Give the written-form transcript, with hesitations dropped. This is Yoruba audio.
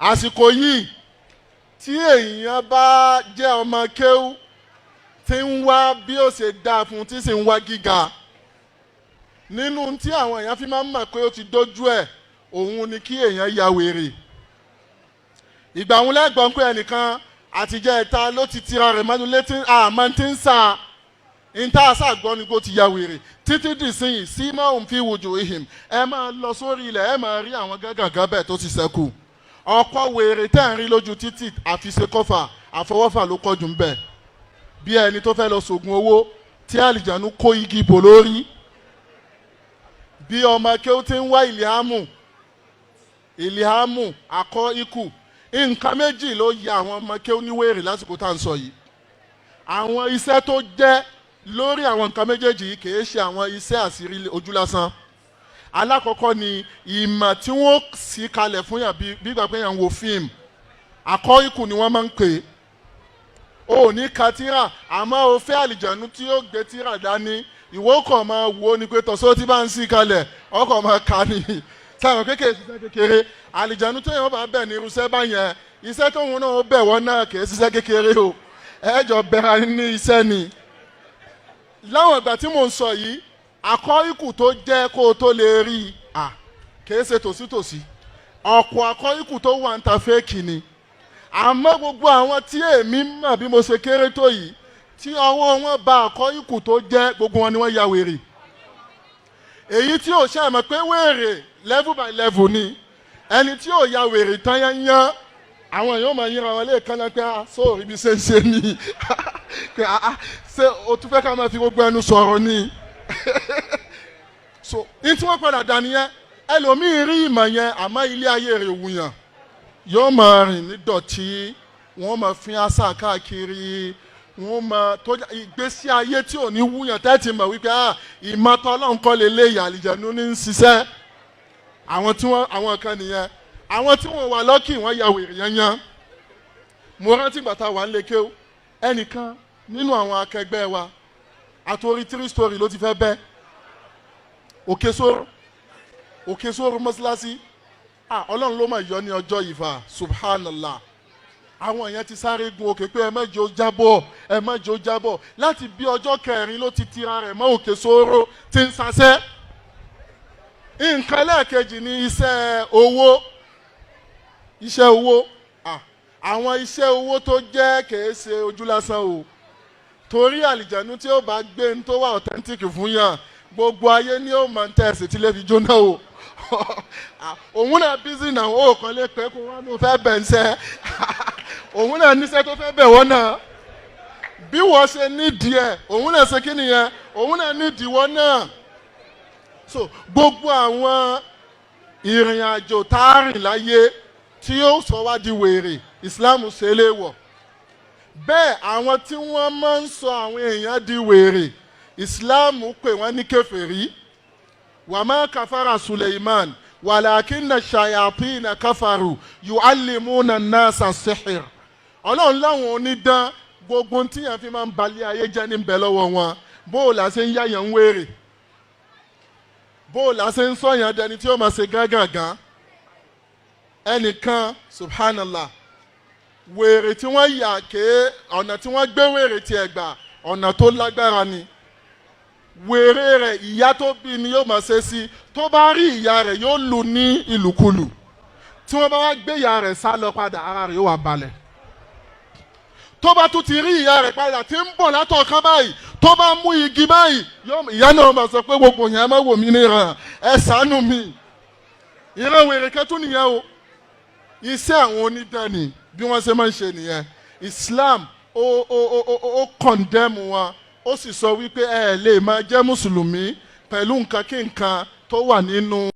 àsìkò yìí tí èèyàn bá jẹ́ Omokeu tí ń wá bí ó ṣe dáa fún tí sì ń wá gíga nínú tí àwọn èèyàn fi máa ń mọ̀ pé ó ti dójú ẹ̀ òun ni kí èèyàn ya wèrè. ìgbà òun lẹ́gbọ̀n pé ẹnìkan àtijọ́ ẹ̀ta ló ti tira rẹ̀ mọ́nu létí àmọ́ tí ń sà níta àṣàgbọ́n ni kó ti ya wèrè títí dìsín sí máa ń fi wùjú ihìm ẹ máa lọ sórí ilẹ̀ ẹ máa rí àwọn gángan bẹ́ẹ̀ tó ti ṣẹ́kù. ọ̀pọ̀ wèrè tẹ́ ń rí lójú títì àfiṣekọ́fà àfọwọ́fà ló kọjú ń bẹ̀ bí ẹni tó fẹ́ lọ sògùn owó tí àlìjánu kó igi bò lórí bí Omokeu ti ń wá ìlíhámù akọ ikú nǹkan méjì ló ya àwọn Omokeu níwèrè lásìkò tá à ń sọ yìí. àwọn iṣẹ́ tó jẹ́ lórí àwọn nǹkan méjèèjì yìí kìí ṣe àwọn iṣẹ́ àṣírí ojú lásán. alákọ̀ọ́kọ́ ni ìmọ̀ tí wọ́n sì kalẹ̀ fún yàn bí ìgbà pé yàn ń wo fíìmù akọ ikú ni wọ́n máa ń pè é. o ní ka tírà àmọ́ o fẹ́ àlìjánu tí yóò gbé tírà dání ìwọ kàn máa wo ni pé tọ̀sọ́ tí bá ń sí kalẹ̀ ọkọ̀ máa ka ni sáwọn kékeré ṣiṣẹ́ kékeré àlìjánu tó yẹn bá bẹ̀ ní irúṣẹ́ báyẹn iṣẹ́ tóun náà bẹ̀ wọ́n náà kì í ṣiṣẹ́ kékeré o ẹ̀jọ̀ bẹ̀rẹ̀ ní iṣẹ́ ni. láwọn ìgbà tí mò ń sọ yìí akọ ikú tó jẹ́ kó o tó lè rí i kì í ṣe tòsítòsí ọ̀pọ̀ akọ ikú tó wà ń ta fẹ́ẹ̀kì ni àmọ́ gbogbo àwọn tí èmi mọ̀ bí mo ṣe kéré tó yìí tí ọwọ́ wọn bá akọ ikú tó jẹ́ gbogbo wọn ni wọ́n ya wèrè. èyí tí ò ṣe àmọ́ pé wèrè level by level ni ẹni tí ò ya wèrè tán yányán àwọn èèyàn máa yíra wọn lẹ́ẹ̀kan náà pé sóòrì bí ṣe ń ṣe ni pé ṣé o tún fẹ́ ká máa fi gbogbo ẹnu sọ̀rọ̀ ni. so ní tí wọ́n padà dà nìyẹn ẹlòmíì rí ìmọ̀ yẹn àmọ́ ilé ayé rẹ̀ wùyàn yóò máa rìn ní dọ̀tí wọ́n máa fi àṣà káàkiri wọ́n máa tó ìgbésí ayé tí ò ní wúyàn tẹ́tí mọ̀ wípé ìmọ̀tọ́ ọlọ́run kọ́ lè lé àlìjánu ní ṣiṣẹ́. àwọn kan nìyẹn àwọn tí wọ́n wà lọ́kì wọ́n ya wèrè yányán. mo rántí gbàtà wà ń lè kéw ẹnìkan nínú àwọn akẹgbẹ́ wa àtòrí 3 story ló ti fẹ́ bẹ́ òkè sóró mọ́ṣáláṣí ọlọ́run ló máa yọ ní ọjọ́ ìfà subhanallah àwọn èèyàn ti sáré gun òkè pé ẹ má jẹ́ ó jábọ̀ láti bí ọjọ́ 4 ló ti tira rẹ̀ mọ́ òkè sóró tí ń sasẹ́. nǹkan ẹlẹ́ẹ̀kejì ni iṣẹ́ owó àwọn iṣẹ́ owó tó jẹ́ kìí ṣe ojú lásán o torí àlìjánu tí ó bá gbé ń tó wà authentic fún yàn gbogbo ayé ni ó máa ń tẹ̀sí tí lè fi jóná o. òun náà bísí náà ó kàn lè pé kó wọn ló fẹ́ bẹ̀ ń sẹ́ òun náà níṣẹ́ tó fẹ́ bẹ̀ wọ́n náà bí wọ́n ṣe nídìí ẹ̀ òun náà ṣe kí nìyẹn òun náà nídìí wọ́n náà. so gbogbo àwọn ìrìn àjò tá a rìn láyé tí yóò sọ wá di wèrè Islam ṣe léèwọ̀ bẹ́ẹ̀ àwọn tí wọ́n máa ń sọ àwọn èèyàn di wèrè Islam pè wọ́n ní kèfèrí. وما كفر سليمان ولكن الشياطين كفروا يعلمون الناس السحر. ọlọ́run láwọn onídán gbogbo tí yẹn fi máa ń balẹ̀ ayé jẹ́ ní bẹ̀ lọ́wọ́ wọn bó o là ṣe ń yáyàn ń wèrè bó o là ṣe ń sọ̀yàn dẹni tí ó máa ṣe gángan ẹnìkan subhanallah wèrè tí wọ́n yà ké ọ̀nà tí wọ́n gbé wèrè tiẹ̀ gbà ọ̀nà tó lágbára ni. wèrè rẹ̀ ìyá tó bí ni yóò máa ṣe sí tó bá rí ìyá rẹ̀ yóò lù ní ìlùkulù tí wọ́n bá wá gbé ìyá rẹ̀ sá lọ padà ara rẹ̀ yóò wá balẹ̀ tó bá tún ti rí ìyá rẹ̀ padà tí ń bọ̀ látọ̀ọ̀kan báyìí tó bá mú igi báyìí ìyá náà máa sọ pé gbogbo yẹn máa wò mí níran ẹ ṣàánú mi ìran wèrè kẹtù nìyẹn o iṣẹ́ àwọn onídàáni bí wọ́n ṣe máa ń ṣe nìyẹn Islam ó condemn wọn ó sì sọ wípé ẹ lè máa jẹ́ mùsùlùmí pẹ̀lú nǹkan kí nǹkan tó wà nínú